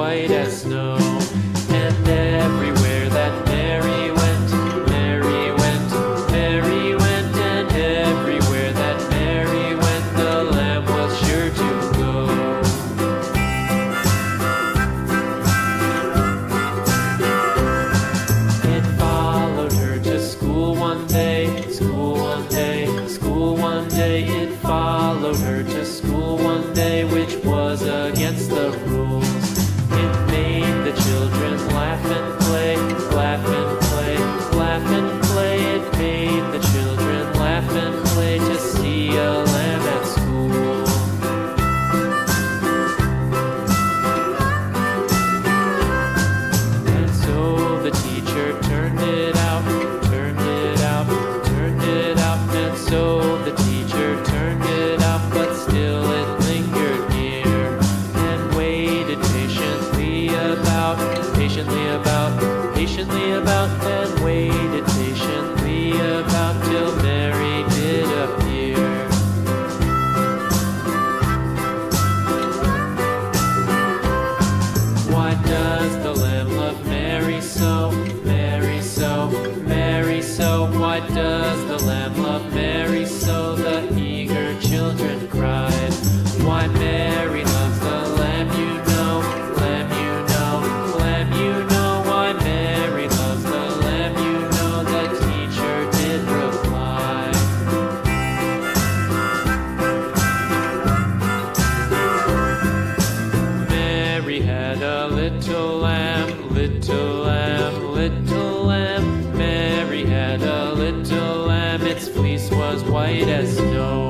white as snow. And everywhere that Mary went, Mary went, Mary went, and everywhere that Mary went, the lamb was sure to go. It followed her to school one day, school one day, school one day. It followed her to school one day, which was against the rules. It made the children laugh and play, laugh and play, laugh and play. It made the children laugh and play to see a lamb at school. And so the teacher turned it out, turned it out, turned it out. And so the teacher turned it out, but still it lingered near and waited patiently about, and waited patiently about till Mary did appear. Why does the lamb love Mary so, Mary so, Mary so? Why does the lamb love Mary so? The eager children cried. Why Mary loves the lamb, you know, lamb, you know, lamb, you know. Why Mary loves the lamb, you know, the teacher did reply. Mary had a little lamb, little lamb, little lamb. Mary had a little lamb, its fleece was white as snow.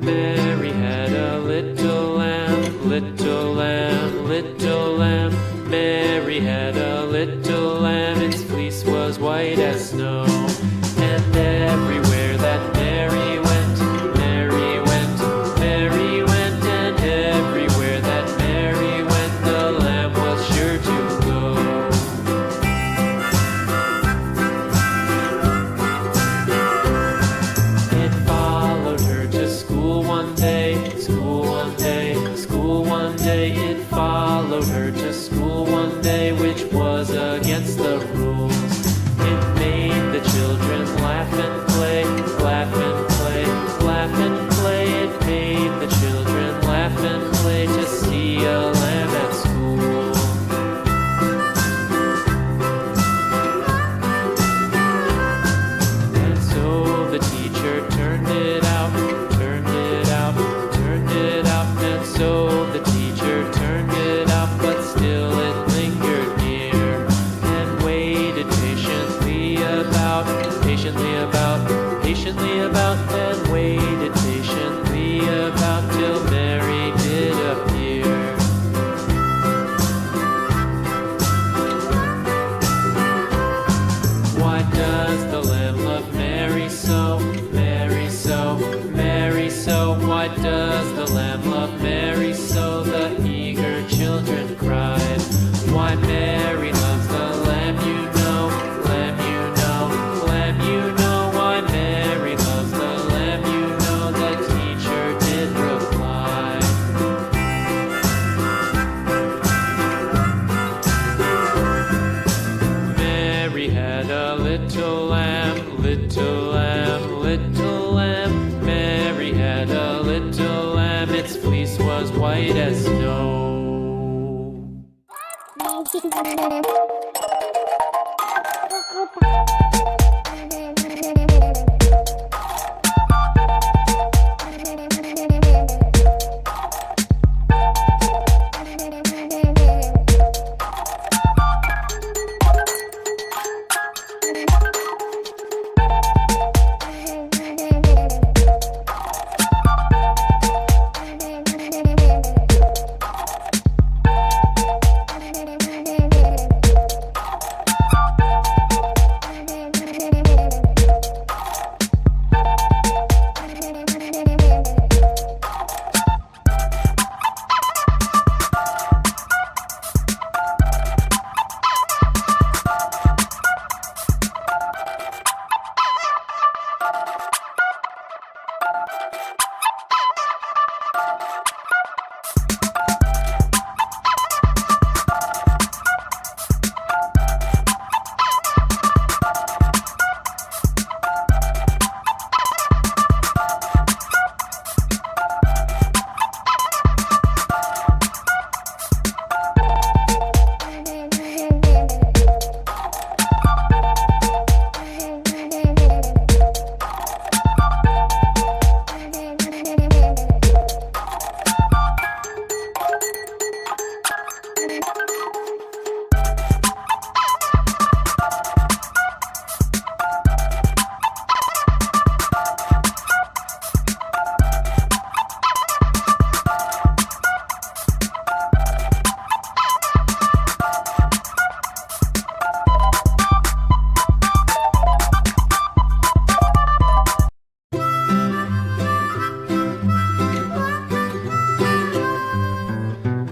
Mary had a little lamb, little lamb, little lamb. Mary had a little lamb, its fleece was white as snow. And everywhere that Mary went, Mary went, Mary went, and everywhere that Mary went, the lamb was sure to go. It followed her to school one day, school one day, school one day. It followed her to school one day, which was against the rules. It made the children laugh and play, laugh and play, laugh and play. It made the children laugh and play to see a lamb at school. And so the teacher turned it out, turned it out, turned it out. And so the teacher turned it out, but still it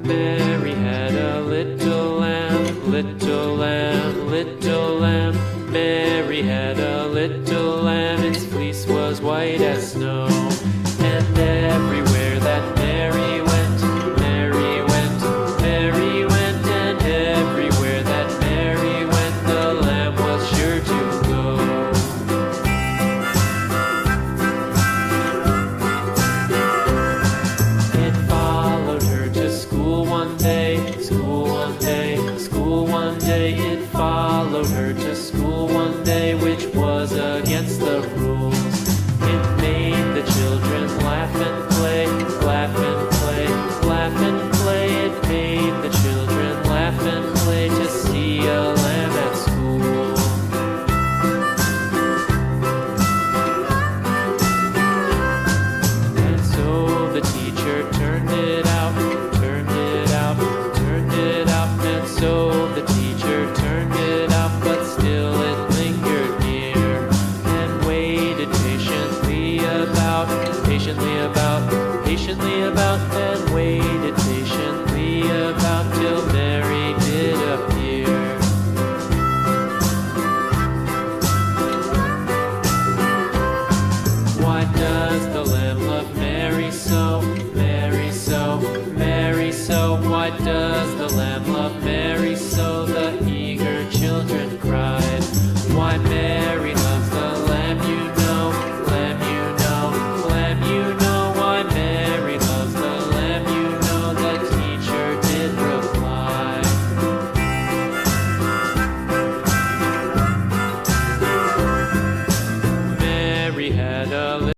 Mary had a little lamb, little lamb, little